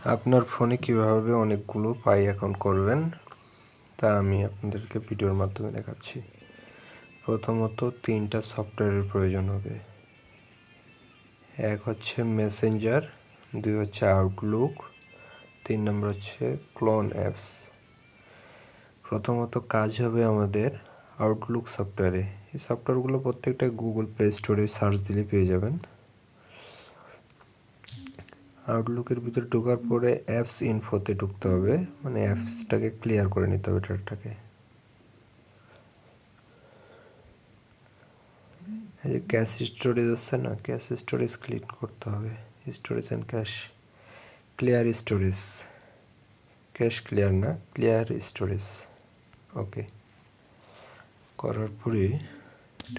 আপনার ফোনে কীভাবে অনেকগুলো পাই অ্যাকাউন্ট করবেন তা আমি আপনাদেরকে ভিডিওর মাধ্যমে দেখাচ্ছি। প্রথমত 3টা সফটওয়্যারের প্রয়োজন হবে। এক হচ্ছে মেসেঞ্জার, 2 হচ্ছে আউটলুক, 3 নম্বর হচ্ছে ক্লোন অ্যাপস। প্রথমত কাজ হবে আমাদের আউটলুক সফটওয়্যারে। এই সফটওয়্যারগুলো প্রত্যেকটা গুগল প্লে স্টোরে সার্চ দিলে পেয়ে যাবেন। আউটলুকের ভিতরে ঢোকার পরে অ্যাপস ইনফোতে ঢুকতে হবে, মানে অ্যাপসটাকে ক্লিয়ার করে নিতে হবে ডেটাটাকে। এই যে ক্যাশ স্টোরেজ আছে না, ক্যাশ স্টোরেজ ক্লিক করতে হবে। Storage and cash, clear storage, cash clear না, ক্লিয়ার স্টোরেজ। ওকে করার পরে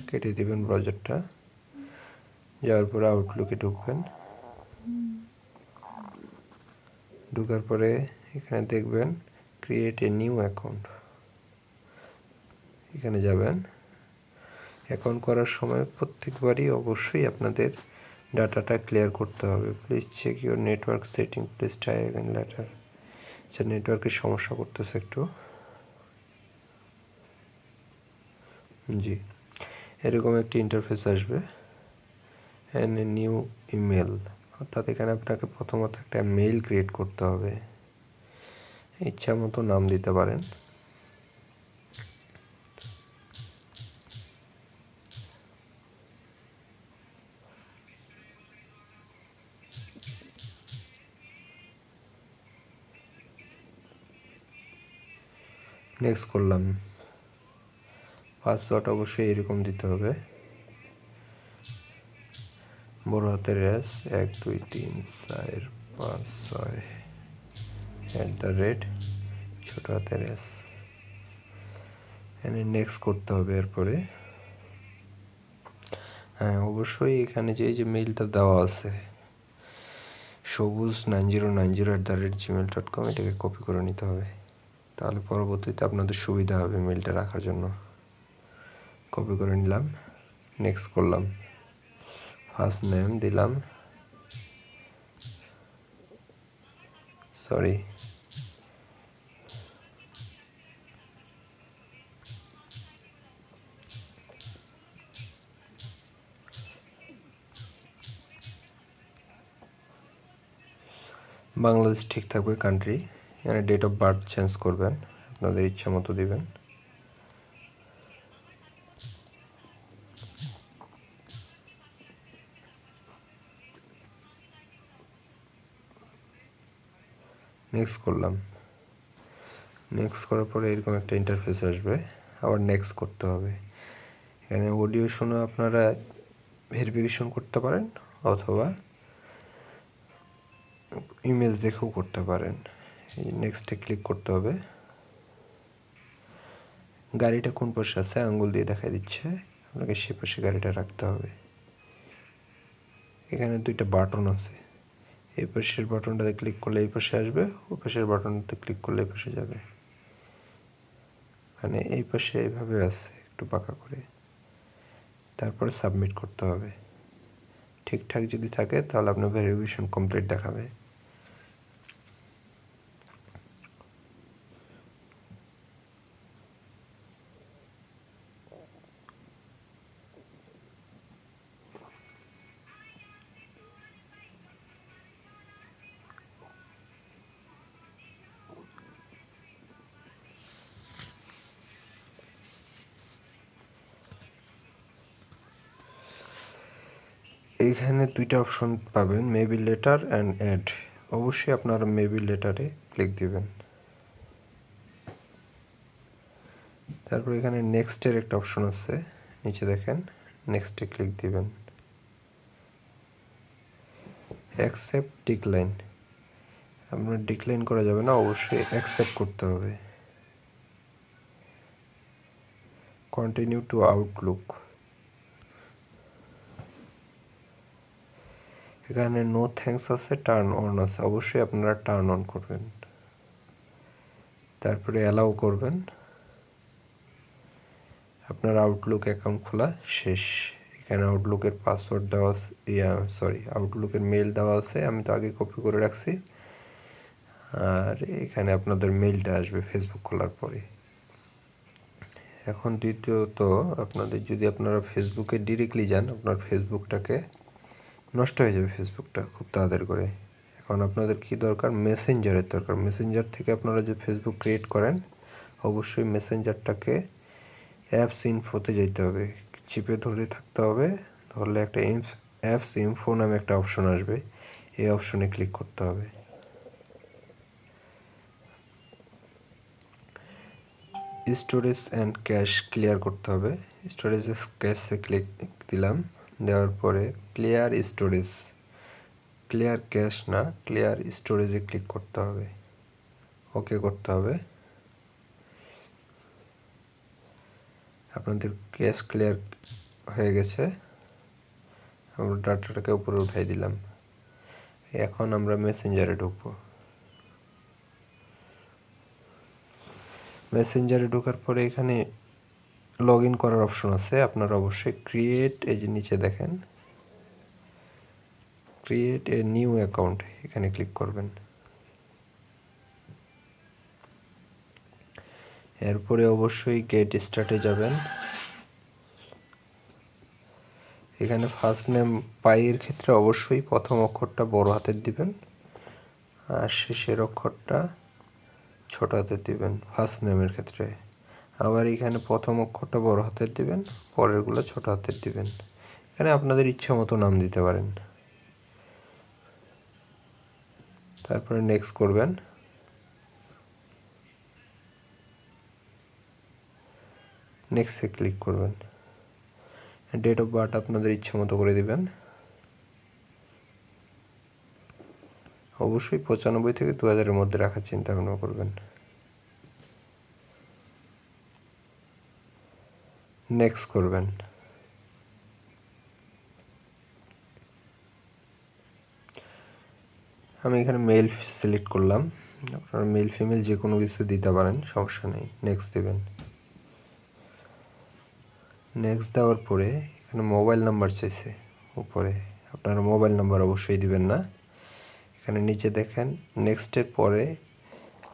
কেটে দেবেন ব্রাউজারটা, যাওয়ার পরে আউটলুকে ঢুকবেন। ঢোকার পরে এখানে দেখবেন ক্রিয়েট এ নিউ অ্যাকাউন্ট, এখানে যাবেন। অ্যাকাউন্ট করার সময় প্রত্যেকবারই অবশ্যই আপনাদের ডাটাটা ক্লিয়ার করতে হবে। Please check your network setting, please try again later. আচ্ছা, নেটওয়ার্কের সমস্যা করতেছে একটু। জি, এরকম একটি ইন্টারফেস আসবে। অ্যান্ড এ নিউ ইমেল, অর্থাৎ এখানে আপনাকে প্রথমত একটা মেইল ক্রিয়েট করতে হবে। ইচ্ছা মতো নাম দিতে পারেন। নেক্সট করলাম। পাসওয়ার্ড অবশ্যই এরকম দিতে হবে, বড় হাতের এস 1 2 3 4 5 6 ছোট হাতের এস। এখানে নেক্সট করতে হবে। এরপরে হ্যাঁ, অবশ্যই এখানে যে মেইলটা দেওয়া আছে সবুজ9090@gmail.com, এটাকে কপি করে নিতে হবে। তাহলে পরবর্তীতে আপনাদের সুবিধা হবে মেইলটা রাখার জন্য। কপি করে নিলাম, নেক্সট করলাম। ফার্স্ট নেম দিলাম, সরি বাংলাদেশ ঠিক থাকবে, কান্ট্রি। এখানে ডেট অফ বার্থ চেঞ্জ করবেন, আপনাদের ইচ্ছা মতো দিবেন। নেক্সট করলাম। নেক্সট করার পরে এরকম একটা ইন্টারফেস আসবে, আবার নেক্সট করতে হবে। এখানে অডিও শুনে আপনারা ভেরিফিকেশন করতে পারেন, অথবা ইমেজ দেখেও করতে পারেন। এই নেক্সটে ক্লিক করতে হবে। গাড়িটা কোন পাশে আছে আঙ্গুল দিয়ে দেখা দিচ্ছে, আপনাকে সে পাশে গাড়িটা রাখতে হবে। এখানে 2টা বাটন আছে, এই পাশের বাটনটাতে ক্লিক করলে এই পাশে আসবে, ওই পাশের বাটনটাতে ক্লিক করলে এই পাশে যাবে। মানে এই পাশে এইভাবে আছে একটু বাঁকা করে। তারপরে সাবমিট করতে হবে। ঠিকঠাক যদি থাকে তাহলে আপনার ভেরিফিকেশন কমপ্লিট দেখাবে। এইখানে 2টা অপশন পাবেন, মেবি লেটার অ্যান্ড অ্যাড। অবশ্যই আপনারা মেবি লেটারে ক্লিক দিবেন। তারপর এখানে নেক্সটের একটা অপশন আছে, নিচে দেখেন, নেক্সটে ক্লিক দিবেন। অ্যাকসেপ্ট ডিক্লাইন, আপনার ডিক্লাইন করা যাবে না, অবশ্যই অ্যাকসেপ্ট করতে হবে। কন্টিনিউ টু আউটলুক, এখানে নো থ্যাঙ্কস আছে, টার্ন অন আছে, অবশ্যই আপনারা টার্ন অন করবেন। তারপরে অ্যালাউ করবেন। আপনার আউটলুক অ্যাকাউন্ট খোলা শেষ। এখানে আউটলুকের পাসওয়ার্ড দেওয়া আছে, আউটলুকের মেল দেওয়া আছে, আমি তো আগে কপি করে রাখছি। আর এখানে আপনাদের মেইলটা আসবে ফেসবুক খোলার পরে। এখন দ্বিতীয়ত আপনাদের যদি আপনারা ফেসবুকে ডিরেক্টলি যান, আপনার ফেসবুকটাকে নষ্ট হয়ে যাবে, ফেসবুকটা খুব তাড়াতাড়ি করে। এখন আপনাদের কি দরকার? মেসেঞ্জারের দরকার। মেসেঞ্জার থেকে আপনারা যে ফেসবুক ক্রিয়েট করেন, অবশ্যই মেসেঞ্জারটাকে অ্যাপস ইনফোতে যেতে হবে, চিপে ধরে থাকতে হবে, ধরলে একটা অ্যাপস ইনফো নামে একটা অপশন আসবে, এই অপশনে ক্লিক করতে হবে। স্টোরেজ অ্যান্ড ক্যাশ ক্লিয়ার করতে হবে। স্টোরেজ ক্যাশে ক্লিক দিলাম, দেওয়ার পরে ক্লিয়ার স্টোরেজ, ক্লিয়ার ক্যাশ না, ক্লিয়ার স্টোরেজে ক্লিক করতে হবে, ওকে করতে হবে। আপনাদের ক্যাশ ক্লিয়ার হয়ে গেছে, আমরা ডাটাটাকে উপরে উঠাই দিলাম। এখন আমরা মেসেঞ্জারে ঢুকবো। মেসেঞ্জারে ঢোকার পরে এখানে লগ ইন করার অপশন আছে, আপনারা অবশ্যই ক্রিয়েট, এই যে নিচে দেখেন ক্রিয়েট এ নিউ অ্যাকাউন্ট, এখানে ক্লিক করবেন। এরপরে অবশ্যই গেট স্টার্টে যাবেন। এখানে ফার্স্ট নেম পাইয়ের ক্ষেত্রে অবশ্যই প্রথম অক্ষরটা বড় হাতের দিবেন আর শেষের অক্ষরটা ছোট হাতের দিবেন ফার্স্ট নেমের ক্ষেত্রে। আবার এখানে প্রথম অক্ষরটা বড় হাতের দিবেন, পরেরগুলো ছোট হাতের দিবেন। এখানে আপনাদের ইচ্ছা মতো নাম দিতে পারেন। তারপরে নেক্সট করবেন। নেক্সটে ক্লিক করবেন। ডেট অফ বার্থ আপনাদের ইচ্ছা মতো করে দিবেন। অবশ্যই 95 থেকে 2000-এর মধ্যে রাখার চিন্তা ভাবনা করবেন। নেক্সট করবেন। আমি এখানে মেল সিলেক্ট করলাম, আপনারা মেল ফিমেল যে কোনো কিছু দিতে পারেন, সমস্যা নেই। নেক্সট দেবেন। নেক্সট দেওয়ার পরে এখানে মোবাইল নাম্বার চাইছে উপরে, আপনারা মোবাইল নাম্বার অবশ্যই দিবেন না। এখানে নিচে দেখেন নেক্সটের পরে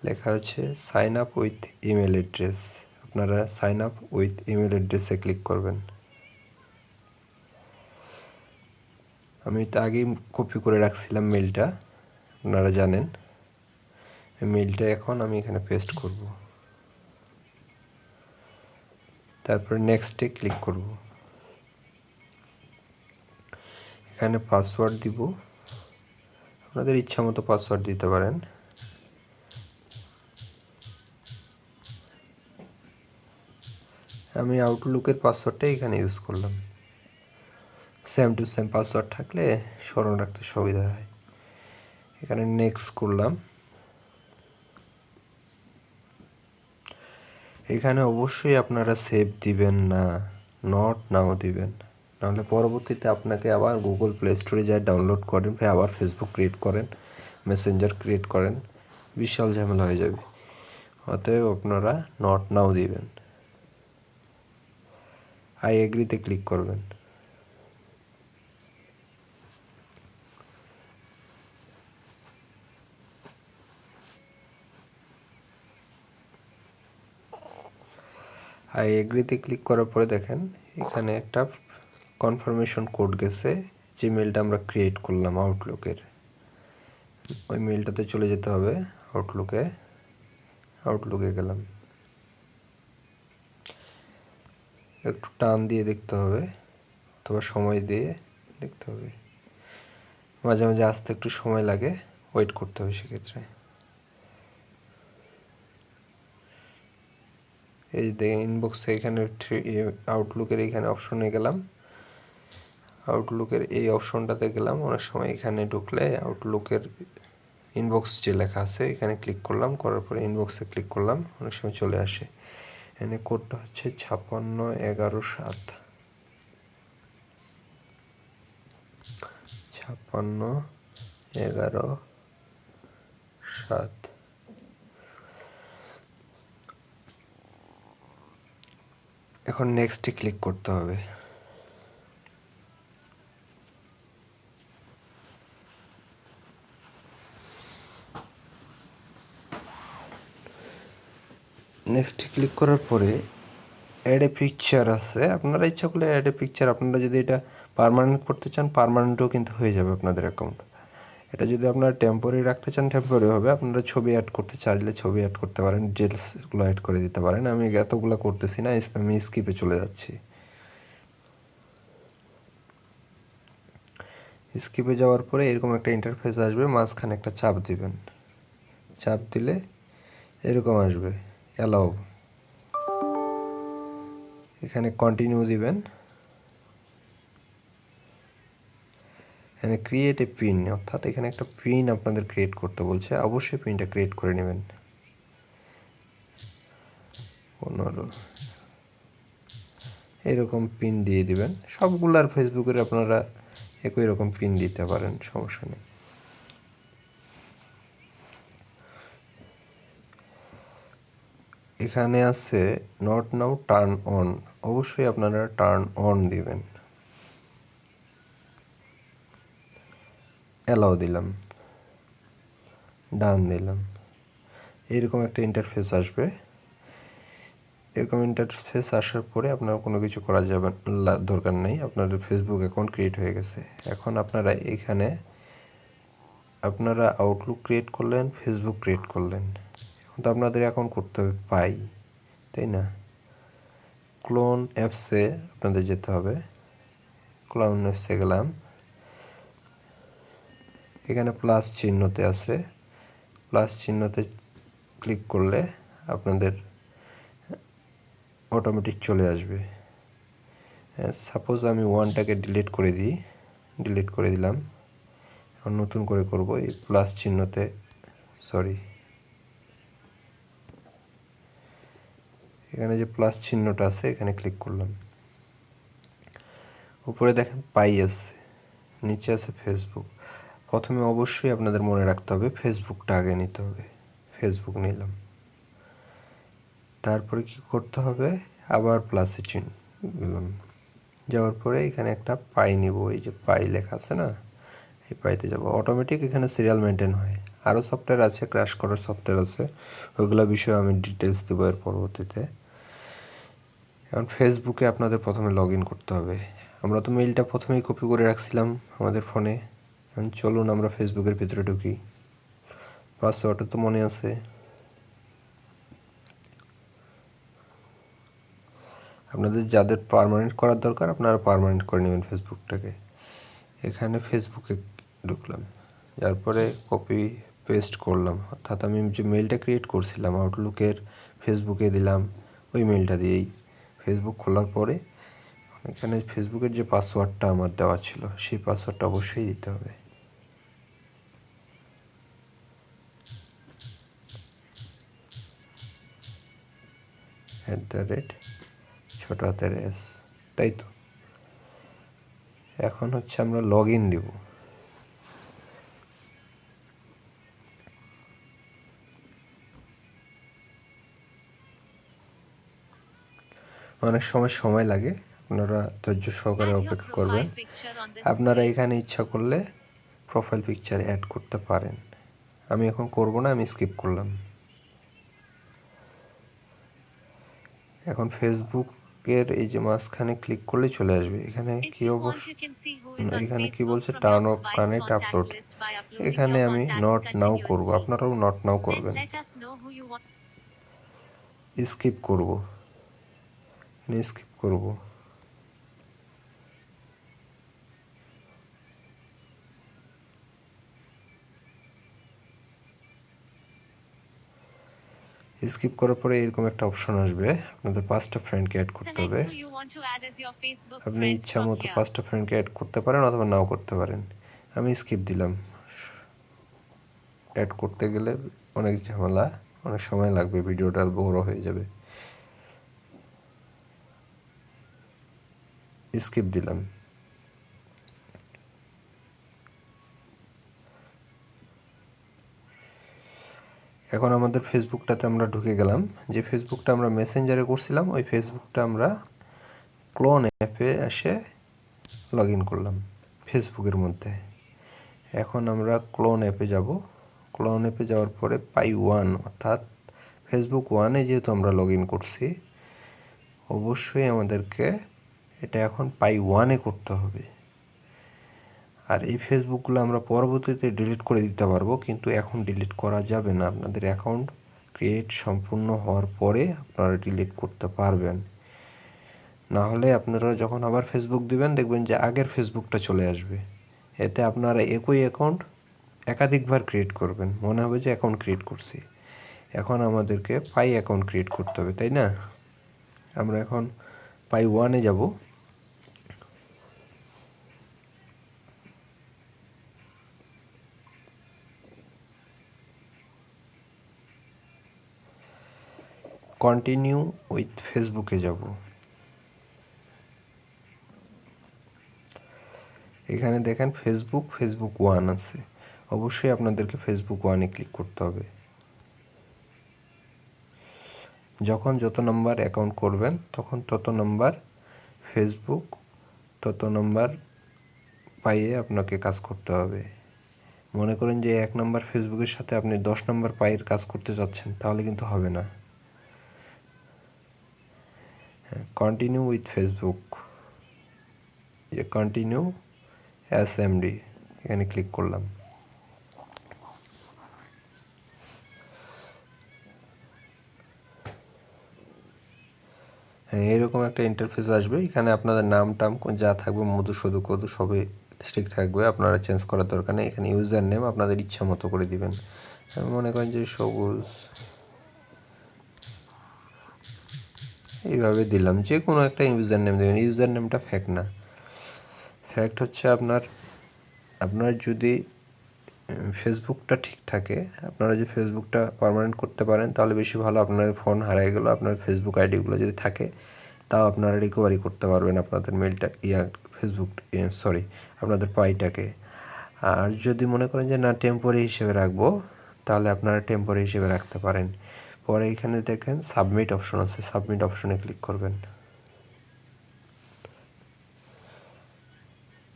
লেখা হচ্ছে sign up with email address, আপনারা সাইন আপ উইথ ইমেল অ্যাড্রেসে ক্লিক করবেন। আমি এটা আগেই কপি করে রাখছিলাম মেলটা, আপনারা জানেন। এই মেলটা এখন আমি এখানে পেস্ট করব, তারপরে নেক্সটে ক্লিক করব। এখানে পাসওয়ার্ড দিব, আপনাদের ইচ্ছা মতো পাসওয়ার্ড দিতে পারেন। আমি আউটলুকের পাসওয়ার্ডটা এখানে ইউজ করলাম, সেম টু সেম পাসওয়ার্ড থাকলে স্মরণ রাখতে সুবিধা হয়। এখানে নেক্সট করলাম। এখানে অবশ্যই আপনারা সেভ দিবেন না, নট নাও দিবেন, নাহলে পরবর্তীতে আপনাকে আবার গুগল প্লে স্টোরে যায় ডাউনলোড করেন, ফের আবার ফেসবুক ক্রিয়েট করেন, মেসেঞ্জার ক্রিয়েট করেন, বিশাল ঝামেলা হয়ে যাবে। অতএব আপনারা নট নাও দিবেন। আই এগ্রিতে ক্লিক করবেন। আই এগ্রিতে ক্লিক করার পরে দেখেন এখানে একটা কনফার্মেশন কোড গেছে, যে মেলটা আমরা ক্রিয়েট করলাম আউটলুকের, ওই মেলটাতে চলে যেতে হবে। আউটলুকে গেলাম, একটু টান দিয়ে দেখতে হবে অথবা সময় দিয়ে দেখতে হবে, মাঝে মাঝে আসতে একটু সময় লাগে, ওয়েট করতে হবে সেক্ষেত্রে। এই যে ইনবক্সে এখানে আউটলুকের এইখানে অপশনে গেলাম, আউটলুকের এই অপশনটাতে গেলাম। অনেক সময় এখানে ঢুকলে আউটলুকের ইনবক্স যে লেখা আছে এখানে ক্লিক করলাম, করার পরে ইনবক্সে ক্লিক করলাম, অনেক সময় চলে আসে। এখানে কোডটা হচ্ছে 5611 7, 5611 7। এখন নেক্সটে ক্লিক করতে হবে। নেক্সট ক্লিক করার পরে অ্যাড এ পিকচার আছে, আপনারা ইচ্ছা করলে অ্যাড এ পিকচার, আপনারা যদি এটা পার্মানেন্ট করতে চান পার্মানেন্টও কিন্তু হয়ে যাবে আপনাদের অ্যাকাউন্ট। এটা যদি আপনারা টেম্পোরারি রাখতে চান টেম্পোরারি হবে, আপনারা ছবি অ্যাড করতে চাইলে ছবি অ্যাড করতে পারেন, ডিটেলসগুলো অ্যাড করে দিতে পারেন। আমি এতগুলো করতেছি না, আমি স্কিপে চলে যাচ্ছি। স্কিপে যাওয়ার পরে এরকম একটা ইন্টারফেস আসবে, মাঝখানে একটা চাপ দিবেন, চাপ দিলে এরকম আসবে অ্যালাউ, এখানে কন্টিনিউ দিবেন, এখানে ক্রিয়েট এ পিন, অর্থাৎ এখানে একটা পিন আপনাদের ক্রিয়েট করতে বলছে, অবশ্যই পিনটা ক্রিয়েট করে নেবেন। 15 এরকম পিন দিয়ে দিবেন, সবগুলার ফেসবুকের আপনারা একই রকম পিন দিতে পারেন, সমস্যা নেই। এখানে আছে নট নাও টার্ন অন, অবশ্যই আপনারা টার্ন অন দিবেন। অ্যালাউ দিলাম, ডান দিলাম, এরকম একটা ইন্টারফেস আসবে। এরকম ইন্টারফেস আসার পরে আপনার কোনো কিছু করা যাবে দরকার নেই, আপনাদের ফেসবুক অ্যাকাউন্ট ক্রিয়েট হয়ে গেছে। এখন আপনারা এখানে আপনারা আউটলুক ক্রিয়েট করলেন, ফেসবুক ক্রিয়েট করলেন, এখন তো আপনাদের অ্যাকাউন্ট করতে হবে পাই, তাই না? ক্লোন অ্যাপসে আপনাদের যেতে হবে, ক্লোন অ্যাপসে গেলাম, এখানে প্লাস চিহ্নতে আছে, প্লাস চিহ্নতে ক্লিক করলে আপনাদের অটোমেটিক চলে আসবে। সাপোজ আমি ওয়ানটাকে ডিলিট করে দিই, ডিলিট করে দিলাম, এখন নতুন করে করব, এই প্লাস চিহ্নতে, সরি, এখানে যে প্লাস চিহ্নটা আছে এখানে ক্লিক করলাম, উপরে দেখেন পাই আছে, নিচে আছে ফেসবুক। প্রথমে অবশ্যই আপনাদের মনে রাখতে হবে ফেসবুকটা আগে নিতে হবে, ফেসবুক নিলাম, তারপরে কি করতে হবে, আবার প্লাসে চিহ্ন দিলাম, যাওয়ার পরে এখানে একটা পাই নিব, এই যে পাই লেখা আছে না, এই পাইতে যাব, অটোমেটিক এখানে সিরিয়াল মেনটেন হয়। আরও সফটওয়্যার আছে, ক্র্যাশ করার সফটওয়্যার আছে, ওইগুলো বিষয়ে আমি ডিটেলস দেবো এর পরবর্তীতে। এখন ফেসবুকে আপনাদের প্রথমে লগ ইন করতে হবে, আমরা তো মেইলটা প্রথমেই কপি করে রাখছিলাম আমাদের ফোনে। এখন চলুন আমরা ফেসবুকের ভিতরে ঢুকি, পাসওয়ার্ডটা তো মনে আছে। আপনাদের যাদের পার্মানেন্ট করার দরকার আপনারা পার্মানেন্ট করে নেবেন ফেসবুকটাকে। এখানে ফেসবুকে ঢুকলাম, তারপরে কপি পেস্ট করলাম, অর্থাৎ আমি যে মেইলটা ক্রিয়েট করছিলাম আউটলুকের, ফেসবুকে দিলাম, ওই মেইলটা দিয়েই ফেসবুক খোলার পরে এখানে ফেসবুকের যে পাসওয়ার্ডটা আমার দেওয়া ছিল সেই পাসওয়ার্ডটা অবশ্যই দিতে হবে। ছোট হাতের এস, তাই তো। এখন হচ্ছে আমরা লগ ইন দিব, অনেক সময় লাগে, আপনারা ধৈর্য সহকারে অপেক্ষা করবেন। আপনারা এখানে ইচ্ছা করলে প্রোফাইল পিকচার অ্যাড করতে পারেন, আমি এখন করব না, আমি স্কিপ করলাম। এখন ফেসবুকের এই যে মাঝখানে ক্লিক করলে চলে আসবে, এখানে কি এখানে কি বলছে, টার্ন অফ কানেক্ট আপলোড, এখানে আমি নট নাও করব, আপনারাও নট নাও করবেন, স্কিপ করব, স্কিপ করব। স্কিপ করার পরে এরকম একটা অপশন আসবে, আপনাদের 5টা ফ্রেন্ডকে অ্যাড করতে হবে। আপনি ইচ্ছা মতো 5টা ফ্রেন্ডকে অ্যাড করতে পারেন অথবা নাও করতে পারেন, আমি স্কিপ দিলাম। অ্যাড করতে গেলে অনেক ঝামেলা, অনেক সময় লাগবে, ভিডিওটা বড় হয়ে যাবে, স্কিপ দিলাম। এখন আমাদের ফেসবুকটাতে আমরা ঢুকে গেলাম, যে ফেসবুকটা আমরা মেসেঞ্জারে করছিলাম ওই ফেসবুকটা আমরা ক্লোন অ্যাপে এসে লগ ইন করলাম ফেসবুকের মধ্যে। এখন আমরা ক্লোন অ্যাপে যাব, ক্লোন অ্যাপে যাওয়ার পরে পাই ওয়ান, অর্থাৎ ফেসবুক ওয়ানে যেহেতু আমরা লগ ইন করছি, অবশ্যই আমাদেরকে এটা এখন পাই ওয়ানে করতে হবে। আর এই ফেসবুকগুলো আমরা পরবর্তীতে ডিলিট করে দিতে পারবো, কিন্তু এখন ডিলিট করা যাবে না। আপনাদের অ্যাকাউন্ট ক্রিয়েট সম্পূর্ণ হওয়ার পরে আপনারা ডিলিট করতে পারবেন। না হলে আপনারা যখন আবার ফেসবুক দিবেন দেখবেন যে আগের ফেসবুকটা চলে আসবে। এতে আপনারা একই অ্যাকাউন্ট একাধিকবার ক্রিয়েট করবেন, মনে হবে যে অ্যাকাউন্ট ক্রিয়েট করছি। এখন আমাদেরকে পাই অ্যাকাউন্ট ক্রিয়েট করতে হবে, তাই না? আমরা এখন পাই ওয়ানে যাব। কন্টিনিউ উইথ ফেসবুকে যাব। এখানে দেখেন ফেসবুক ওয়ান আছে, অবশ্যই আপনাদেরকে ফেসবুক ওয়ানে ক্লিক করতে হবে। যখন যত নাম্বার অ্যাকাউন্ট করবেন তখন তত নাম্বার ফেসবুক, তত নাম্বার পাইয়ে আপনাকে কাজ করতে হবে। মনে করেন যে 1 নাম্বার ফেসবুকের সাথে আপনি 10 নাম্বার পাইয়ের কাজ করতে যাচ্ছেন, তাহলে কিন্তু হবে না। Continue with Facebook, continue SMD এখানে ক্লিক করলাম। হ্যাঁ, এরকম একটা ইন্টারফেস আসবে। এখানে আপনাদের নাম টাম যা থাকবে মধুসূদন কদু সবই ঠিক থাকবে, আপনারা চেঞ্জ করার দরকার নেই। এখানে ইউজার নেম আপনাদের ইচ্ছা মতো করে দিবেন। মনে করেন যে সবুজ, এইভাবে দিলাম। যে কোনো একটা ইউজার নেম দেবেন। ইউজার নেমটা ফ্যাক্ট না, ফ্যাক্ট হচ্ছে আপনার যদি ফেসবুকটা ঠিক থাকে, আপনারা যদি ফেসবুকটা পার্মানেন্ট করতে পারেন তাহলে বেশি ভালো। আপনার ফোন হারিয়ে গেল, আপনার ফেসবুক আইডিগুলো যদি থাকে তাও আপনারা রিকভারি করতে পারবেন আপনাদের মেলটা ফেসবুক আপনাদের পাইটাকে। আর যদি মনে করেন যে না টেম্পোরারি হিসেবে রাখবো, তাহলে আপনারা টেম্পোরারি হিসেবে রাখতে পারেন। পরে এখানে দেখেন সাবমিট অপশন আছে, সাবমিট অপশনে ক্লিক করবেন।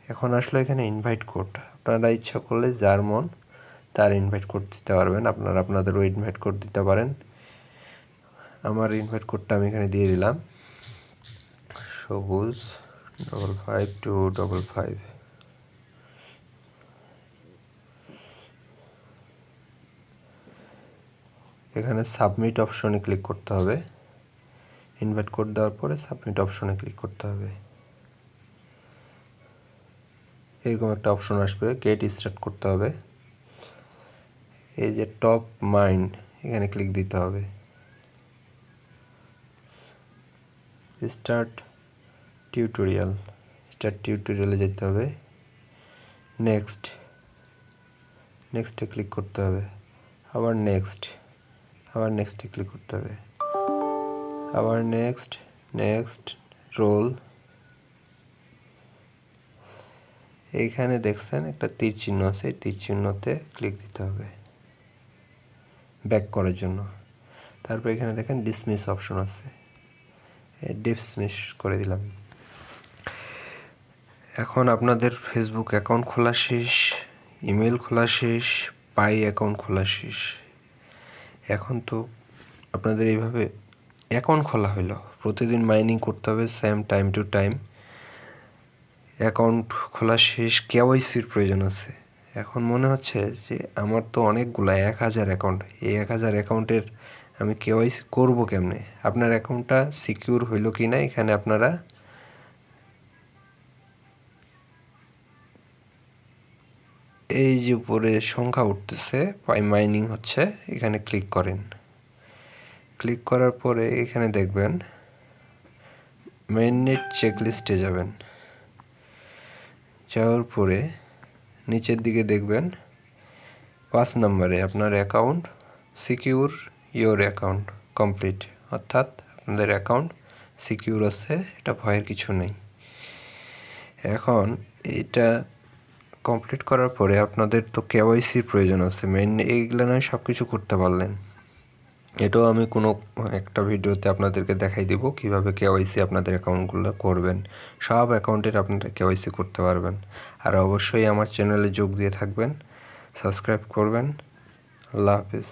এখন আসলে এখানে ইনভাইট কোড, আপনারা ইচ্ছা করলে যার মন তার ইনভাইট কোড দিতে পারবেন। আপনারা আপনাদেরও ইনভাইট কোড দিতে পারেন। আমার ইনভাইট কোডটা আমি এখানে দিয়ে দিলাম, সবুজ 55255। এখানে সাবমিট অপশনে ক্লিক করতে হবে। ইনভাইট কোড দেওয়ার পরে সাবমিট অপশনে ক্লিক করতে হবে। এরকম একটা অপশন আসবে, গেট স্টার্ট করতে হবে। এই যে টপ মাইন্ড এখানে ক্লিক দিতে হবে। স্টার্ট টিউটোরিয়ালে যেতে হবে। নেক্সটে ক্লিক করতে হবে। আবার নেক্সটে ক্লিক করতে হবে। আবার নেক্সট রোল। এইখানে দেখছেন একটা তীর চিহ্ন আছে, তীর চিহ্নতে ক্লিক দিতে হবে ব্যাক করার জন্য। তারপর এখানে দেখেন ডিসমিস অপশন আছে, ডিসমিস করে দিলাম। এখন আপনাদের ফেসবুক অ্যাকাউন্ট খোলা শেষ, ইমেল খোলা শেষ, পাই অ্যাকাউন্ট খোলা শেষ। এখন তো আপনাদের এইভাবে অ্যাকাউন্ট খোলা হলো, প্রতিদিন মাইনিং করতে হবে same time to time. Account খোলা শেষ, কেওয়াইসির প্রয়োজন আছে। এখন মনে হচ্ছে যে আমার তো অনেকগুলো 1000 অ্যাকাউন্ট, এই 1000 অ্যাকাউন্টের আমি কেওয়াইসি করবো কেমনে? আপনার অ্যাকাউন্টটা সিকিউর হইলো কি না এখানে আপনারা এই যে উপরে সংখ্যা উঠতেছে পাই মাইনিং হচ্ছে, এখানে ক্লিক করেন। ক্লিক করার পরে এখানে দেখবেন মেইননেট চেকলিস্টে যাবেন। যাওয়ার পরে নিচের দিকে দেখবেন 5 নম্বরে আপনার account secure your account complete, অর্থাৎ আপনাদের অ্যাকাউন্ট সিকিউর আছে, এটা ভয়ের কিছু নেই। এখন এটা কমপ্লিট করার পরে আপনাদের তো কেওয়াইসির প্রয়োজন আছে। এইগুলো নয় সব কিছু করতে পারলেন, এটাও আমি কোনো একটা ভিডিওতে আপনাদেরকে দেখাই দেব কিভাবে কেওয়াইসি আপনাদের অ্যাকাউন্টগুলো করবেন। সব অ্যাকাউন্টের আপনারা কেওয়াইসি করতে পারবেন। আর অবশ্যই আমার চ্যানেলে যোগ দিয়ে থাকবেন, সাবস্ক্রাইব করবেন। আল্লাহ হাফিজ।